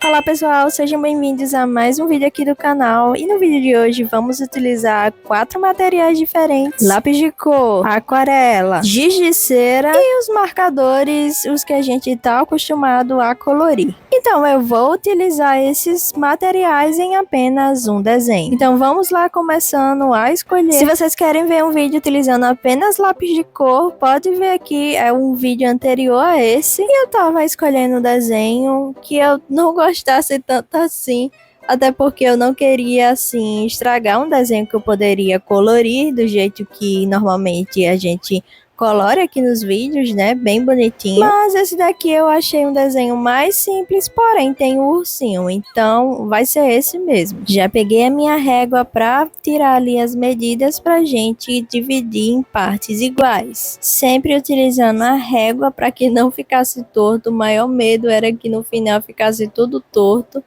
Olá pessoal, sejam bem-vindos a mais um vídeo aqui do canal. E no vídeo de hoje vamos utilizar 4 materiais diferentes: lápis de cor, aquarela, giz de cera e os marcadores, os que a gente está acostumado a colorir. Então eu vou utilizar esses materiais em apenas um desenho. Então vamos lá, começando a escolher. Se vocês querem ver um vídeo utilizando apenas lápis de cor, pode ver aqui, é um vídeo anterior a esse. E eu tava escolhendo um desenho que eu não gostasse tanto assim, até porque eu não queria assim estragar um desenho que eu poderia colorir do jeito que normalmente a gente colore aqui nos vídeos, né? Bem bonitinho. Mas esse daqui eu achei um desenho mais simples, porém tem um ursinho, então vai ser esse mesmo. Já peguei a minha régua para tirar ali as medidas pra gente dividir em partes iguais. Sempre utilizando a régua para que não ficasse torto. O maior medo era que no final ficasse tudo torto.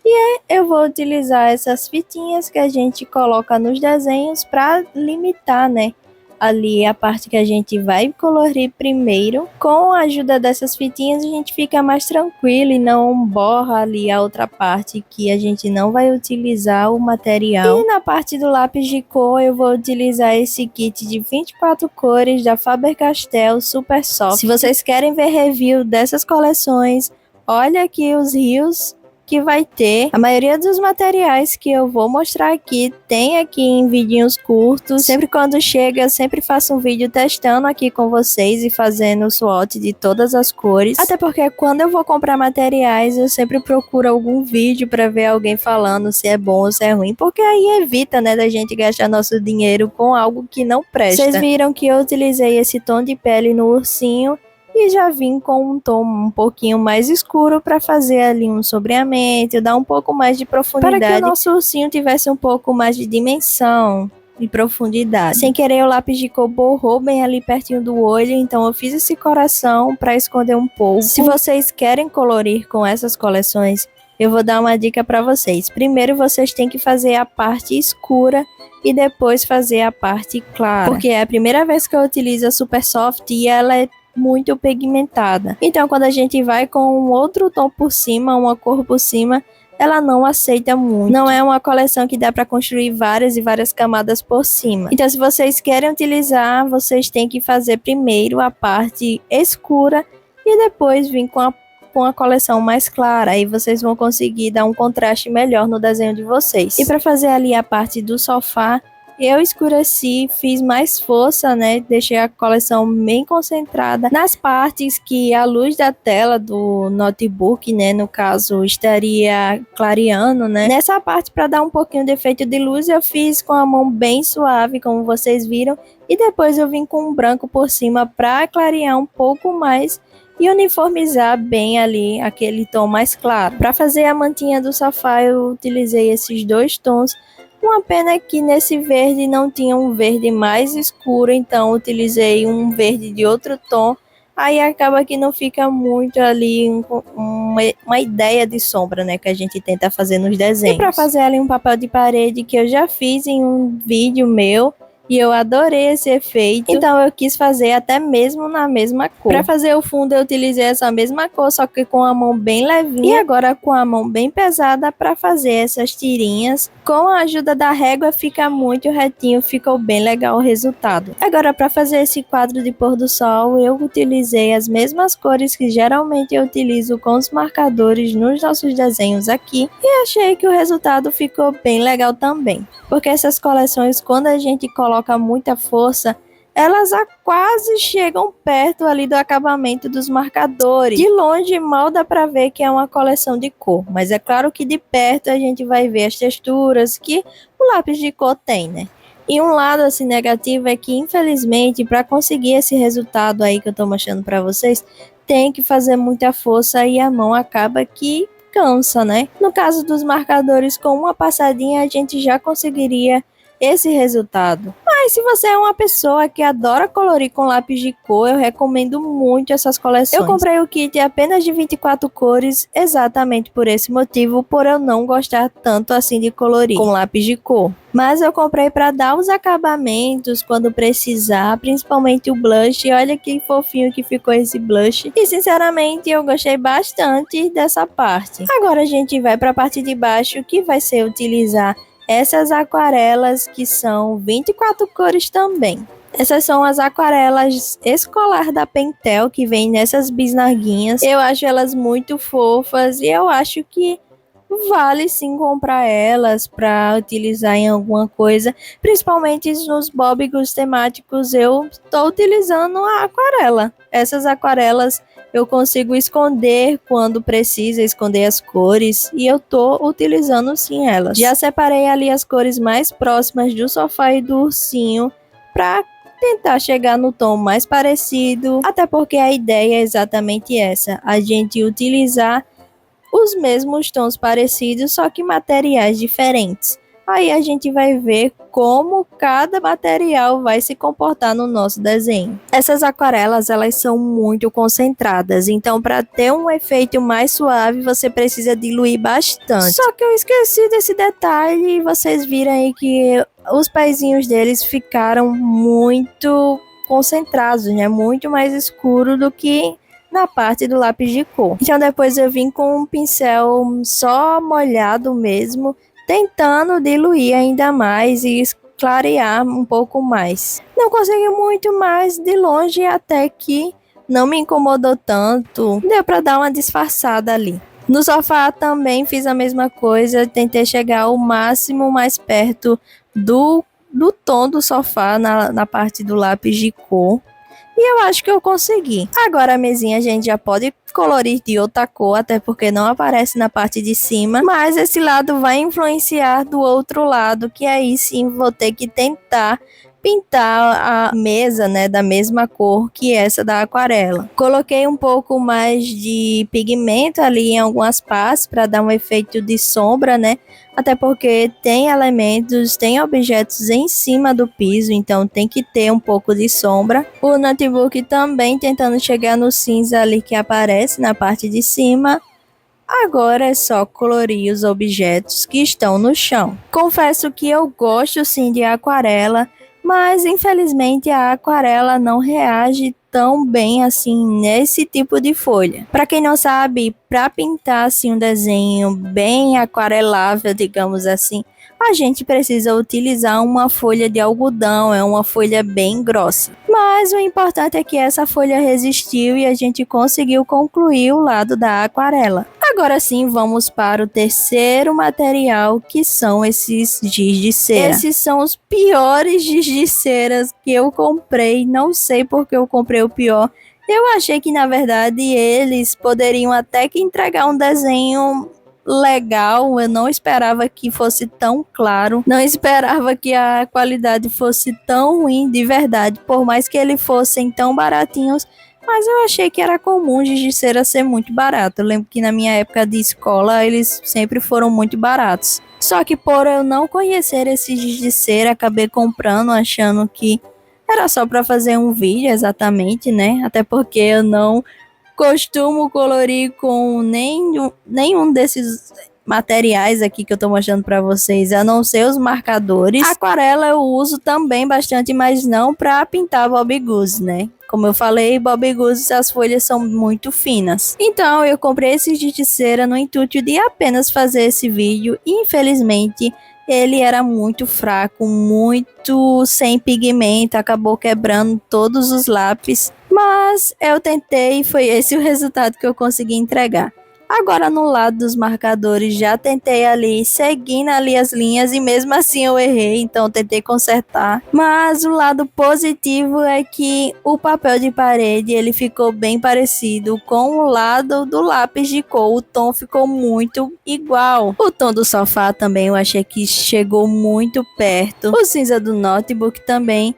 E eu vou utilizar essas fitinhas que a gente coloca nos desenhos para limitar, né? Ali a parte que a gente vai colorir primeiro. Com a ajuda dessas fitinhas a gente fica mais tranquilo e não borra ali a outra parte que a gente não vai utilizar o material. E na parte do lápis de cor eu vou utilizar esse kit de 24 cores da Faber-Castell Super Soft. Se vocês querem ver review dessas coleções, olha aqui os rios que vai ter. A maioria dos materiais que eu vou mostrar aqui tem aqui em vidinhos curtos. Sempre quando chega, eu sempre faço um vídeo testando aqui com vocês e fazendo o swatch de todas as cores. Até porque quando eu vou comprar materiais, eu sempre procuro algum vídeo para ver alguém falando se é bom ou se é ruim, porque aí evita, né, da gente gastar nosso dinheiro com algo que não presta. Vocês viram que eu utilizei esse tom de pele no ursinho e já vim com um tom um pouquinho mais escuro para fazer ali um sombreamento, dar um pouco mais de profundidade, para que o nosso ursinho tivesse um pouco mais de dimensão e profundidade. Sem querer, o lápis de cor borrou bem ali pertinho do olho, então eu fiz esse coração para esconder um pouco. Se vocês querem colorir com essas coleções, eu vou dar uma dica para vocês. Primeiro vocês têm que fazer a parte escura e depois fazer a parte clara, porque é a primeira vez que eu utilizo a Super Soft e ela é muito pigmentada. Então quando a gente vai com um outro tom por cima, uma cor por cima, ela não aceita muito. Não é uma coleção que dá para construir várias e várias camadas por cima. Então se vocês querem utilizar, vocês têm que fazer primeiro a parte escura e depois vir com a coleção mais clara. Aí vocês vão conseguir dar um contraste melhor no desenho de vocês. E para fazer ali a parte do sofá, eu escureci, fiz mais força, né? Deixei a coleção bem concentrada nas partes que a luz da tela do notebook, né, no caso, estaria clareando, né? Nessa parte, para dar um pouquinho de efeito de luz, eu fiz com a mão bem suave, como vocês viram, e depois eu vim com um branco por cima para clarear um pouco mais e uniformizar bem ali aquele tom mais claro. Para fazer a mantinha do sofá, eu utilizei esses dois tons. Uma pena que nesse verde não tinha um verde mais escuro, então utilizei um verde de outro tom. Aí acaba que não fica muito ali uma ideia de sombra, né, que a gente tenta fazer nos desenhos. E para fazer ali um papel de parede que eu já fiz em um vídeo meu, e eu adorei esse efeito, então eu quis fazer até mesmo na mesma cor. Para fazer o fundo eu utilizei essa mesma cor, só que com a mão bem levinha, e agora com a mão bem pesada para fazer essas tirinhas. Com a ajuda da régua fica muito retinho, ficou bem legal o resultado. Agora para fazer esse quadro de pôr do sol, eu utilizei as mesmas cores que geralmente eu utilizo com os marcadores nos nossos desenhos aqui, e achei que o resultado ficou bem legal também. Porque essas coleções, quando a gente coloca muita força, elas quase chegam perto ali do acabamento dos marcadores. De longe, mal dá para ver que é uma coleção de cor, mas é claro que de perto a gente vai ver as texturas que o lápis de cor tem, né? E um lado assim negativo é que, infelizmente, para conseguir esse resultado aí que eu tô mostrando para vocês, tem que fazer muita força e a mão acaba que cansa, né? No caso dos marcadores, com uma passadinha a gente já conseguiria esse resultado. Mas se você é uma pessoa que adora colorir com lápis de cor, eu recomendo muito essas coleções. Eu comprei o kit apenas de 24 cores, exatamente por esse motivo, por eu não gostar tanto assim de colorir com lápis de cor. Mas eu comprei para dar os acabamentos quando precisar, principalmente o blush. Olha que fofinho que ficou esse blush. E sinceramente eu gostei bastante dessa parte. Agora a gente vai para a parte de baixo, que vai ser utilizar essas aquarelas, que são 24 cores também. Essas são as aquarelas escolar da Pentel, que vem nessas bisnaguinhas. Eu acho elas muito fofas e eu acho que vale sim comprar elas para utilizar em alguma coisa, principalmente nos bobigos temáticos. Eu estou utilizando a aquarela. Essas aquarelas eu consigo esconder quando precisa, esconder as cores, e eu tô utilizando sim elas. Já separei ali as cores mais próximas do sofá e do ursinho para tentar chegar no tom mais parecido, até porque a ideia é exatamente essa, a gente utilizar os mesmos tons parecidos, só que materiais diferentes. Aí a gente vai ver como cada material vai se comportar no nosso desenho. Essas aquarelas, elas são muito concentradas, então para ter um efeito mais suave, você precisa diluir bastante. Só que eu esqueci desse detalhe e vocês viram aí que os pezinhos deles ficaram muito concentrados, né? Muito mais escuro do que na parte do lápis de cor. Então depois eu vim com um pincel só molhado mesmo, tentando diluir ainda mais e clarear um pouco mais. Não consegui muito, mas de longe até que não me incomodou tanto. Deu para dar uma disfarçada ali. No sofá também fiz a mesma coisa, tentei chegar o máximo mais perto do tom do sofá na parte do lápis de cor. E eu acho que eu consegui. Agora a mesinha a gente já pode colorir de outra cor, até porque não aparece na parte de cima. Mas esse lado vai influenciar do outro lado, que aí sim vou ter que tentar pintar a mesa, né, da mesma cor que essa da aquarela. Coloquei um pouco mais de pigmento ali em algumas partes para dar um efeito de sombra, né? Até porque tem elementos, tem objetos em cima do piso, então tem que ter um pouco de sombra. O notebook também tentando chegar no cinza ali que aparece na parte de cima. Agora é só colorir os objetos que estão no chão. Confesso que eu gosto sim de aquarela, mas infelizmente a aquarela não reage tão bem assim nesse tipo de folha. Para quem não sabe, para pintar assim um desenho bem aquarelável, digamos assim, a gente precisa utilizar uma folha de algodão, é uma folha bem grossa. Mas o importante é que essa folha resistiu e a gente conseguiu concluir o lado da aquarela. Agora sim, vamos para o terceiro material, que são esses giz de cera. Esses são os piores giz de ceras que eu comprei, não sei porque eu comprei o pior. Eu achei que, na verdade, eles poderiam até que entregar um desenho legal. Eu não esperava que fosse tão claro, não esperava que a qualidade fosse tão ruim de verdade, por mais que eles fossem tão baratinhos. Mas eu achei que era comum giz de cera ser muito barato. Eu lembro que na minha época de escola eles sempre foram muito baratos. Só que por eu não conhecer esse giz de cera, acabei comprando achando que era só para fazer um vídeo exatamente, né? Até porque eu não costumo colorir com nenhum desses materiais aqui que eu tô mostrando para vocês, a não ser os marcadores. Aquarela eu uso também bastante, mas não para pintar Bobbie Goods, né? Como eu falei, Bobbie Goods, as folhas são muito finas. Então eu comprei esse giz de cera no intuito de apenas fazer esse vídeo e infelizmente ele era muito fraco, muito sem pigmento, acabou quebrando todos os lápis. Mas eu tentei e foi esse o resultado que eu consegui entregar. Agora no lado dos marcadores já tentei ali, seguindo ali as linhas e mesmo assim eu errei, então tentei consertar. Mas o lado positivo é que o papel de parede ele ficou bem parecido com o lado do lápis de cor, o tom ficou muito igual. O tom do sofá também eu achei que chegou muito perto, o cinza do notebook também.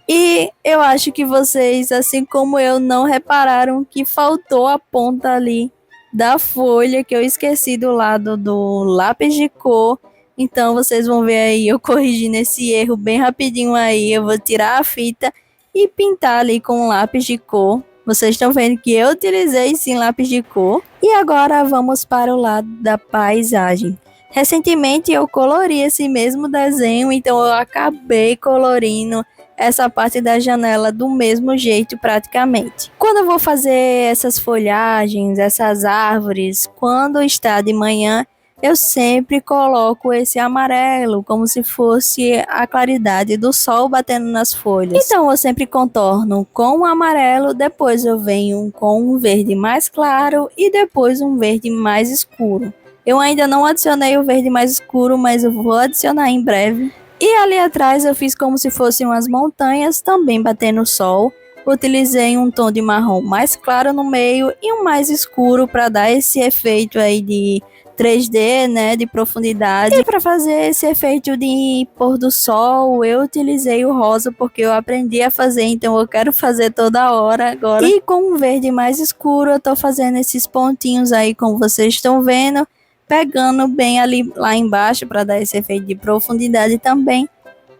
E eu acho que vocês, assim como eu, não repararam que faltou a ponta ali da folha, que eu esqueci do lado do lápis de cor. Então vocês vão ver aí eu corrigindo esse erro bem rapidinho aí. Eu vou tirar a fita e pintar ali com lápis de cor. Vocês estão vendo que eu utilizei sim lápis de cor. E agora vamos para o lado da paisagem. Recentemente eu colori esse mesmo desenho, então eu acabei colorindo essa parte da janela do mesmo jeito praticamente. Quando eu vou fazer essas folhagens, essas árvores, quando está de manhã, eu sempre coloco esse amarelo, como se fosse a claridade do sol batendo nas folhas. Então eu sempre contorno com o amarelo, depois eu venho com um verde mais claro e depois um verde mais escuro. Eu ainda não adicionei o verde mais escuro, mas eu vou adicionar em breve. E ali atrás eu fiz como se fossem umas montanhas, também batendo sol. Utilizei um tom de marrom mais claro no meio e um mais escuro para dar esse efeito aí de 3D, né, de profundidade. E para fazer esse efeito de pôr do sol, eu utilizei o rosa porque eu aprendi a fazer, então eu quero fazer toda hora agora. E com um verde mais escuro eu tô fazendo esses pontinhos aí, como vocês estão vendo, pegando bem ali lá embaixo para dar esse efeito de profundidade também.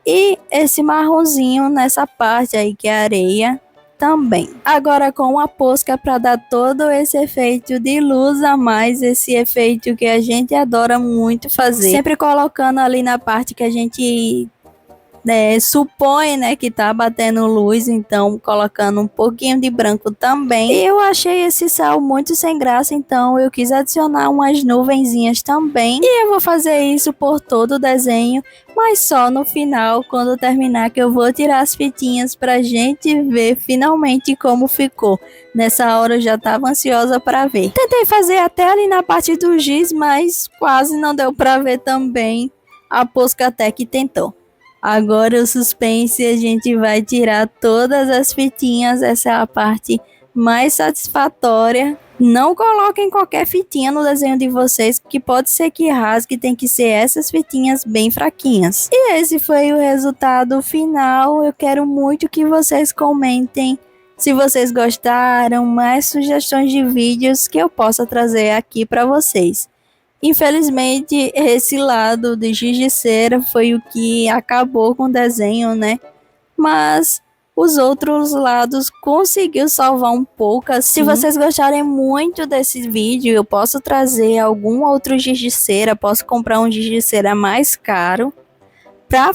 E esse marronzinho nessa parte aí que é areia também. Agora com a posca para dar todo esse efeito de luz a mais, esse efeito que a gente adora muito fazer. Sempre colocando ali na parte que a gente supõe, né, que tá batendo luz, então colocando um pouquinho de branco também. Eu achei esse céu muito sem graça, então eu quis adicionar umas nuvenzinhas também. E eu vou fazer isso por todo o desenho, mas só no final, quando terminar, que eu vou tirar as fitinhas pra gente ver finalmente como ficou. Nessa hora eu já tava ansiosa para ver. Tentei fazer até ali na parte do giz, mas quase não deu pra ver também. A posca até que tentou. Agora o suspense, a gente vai tirar todas as fitinhas, essa é a parte mais satisfatória. Não coloquem qualquer fitinha no desenho de vocês, que pode ser que rasgue, tem que ser essas fitinhas bem fraquinhas. E esse foi o resultado final. Eu quero muito que vocês comentem se vocês gostaram, mais sugestões de vídeos que eu possa trazer aqui para vocês. Infelizmente, esse lado de giz de cera foi o que acabou com o desenho, né? Mas os outros lados conseguiu salvar um pouco assim. Se vocês gostarem muito desse vídeo, eu posso trazer algum outro giz de cera, posso comprar um giz de cera mais caro para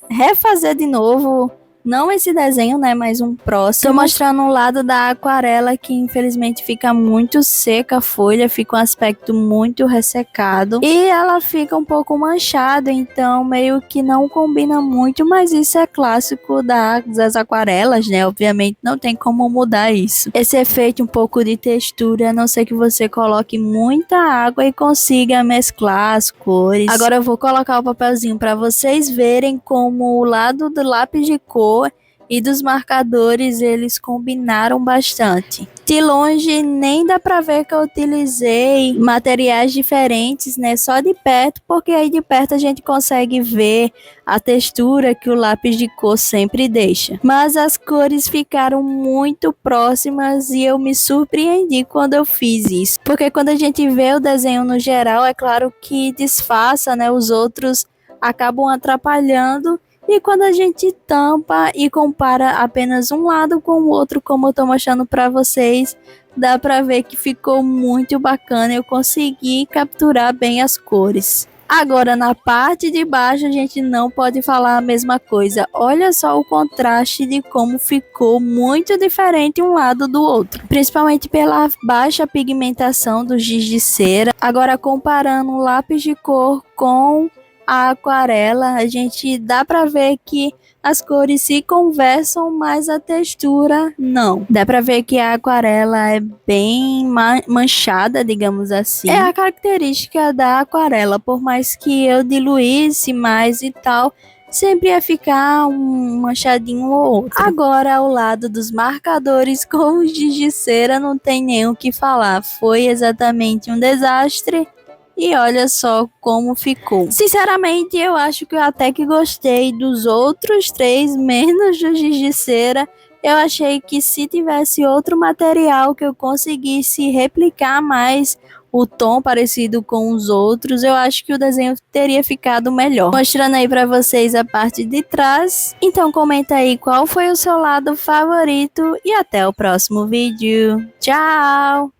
refazer de novo. Não esse desenho, né, mas um próximo. Tô mostrando o lado da aquarela que infelizmente fica muito seca a folha, fica um aspecto muito ressecado. E ela fica um pouco manchada, então meio que não combina muito, mas isso é clássico das aquarelas, né? Obviamente não tem como mudar isso. Esse efeito um pouco de textura, a não ser que você coloque muita água e consiga mesclar as cores. Agora eu vou colocar o papelzinho para vocês verem como o lado do lápis de cor e dos marcadores eles combinaram bastante. De longe nem dá pra ver que eu utilizei materiais diferentes, né? Só de perto, porque aí de perto a gente consegue ver a textura que o lápis de cor sempre deixa. Mas as cores ficaram muito próximas e eu me surpreendi quando eu fiz isso. Porque quando a gente vê o desenho no geral, é claro que disfarça, né? Os outros acabam atrapalhando. E quando a gente tampa e compara apenas um lado com o outro, como eu tô mostrando para vocês, dá para ver que ficou muito bacana. Eu consegui capturar bem as cores. Agora, na parte de baixo, a gente não pode falar a mesma coisa. Olha só o contraste de como ficou muito diferente um lado do outro. Principalmente pela baixa pigmentação do giz de cera. Agora, comparando o lápis de cor com a aquarela, a gente dá para ver que as cores se conversam, mas a textura não. Dá para ver que a aquarela é bem manchada, digamos assim. É a característica da aquarela, por mais que eu diluísse mais e tal, sempre ia ficar um manchadinho ou outro. Agora, ao lado dos marcadores com o giz de cera, não tem nem o que falar. Foi exatamente um desastre. E olha só como ficou. Sinceramente, eu acho que eu até que gostei dos outros três, menos do giz de cera. Eu achei que se tivesse outro material que eu conseguisse replicar mais o tom parecido com os outros, eu acho que o desenho teria ficado melhor. Mostrando aí pra vocês a parte de trás. Então comenta aí qual foi o seu lado favorito e até o próximo vídeo. Tchau!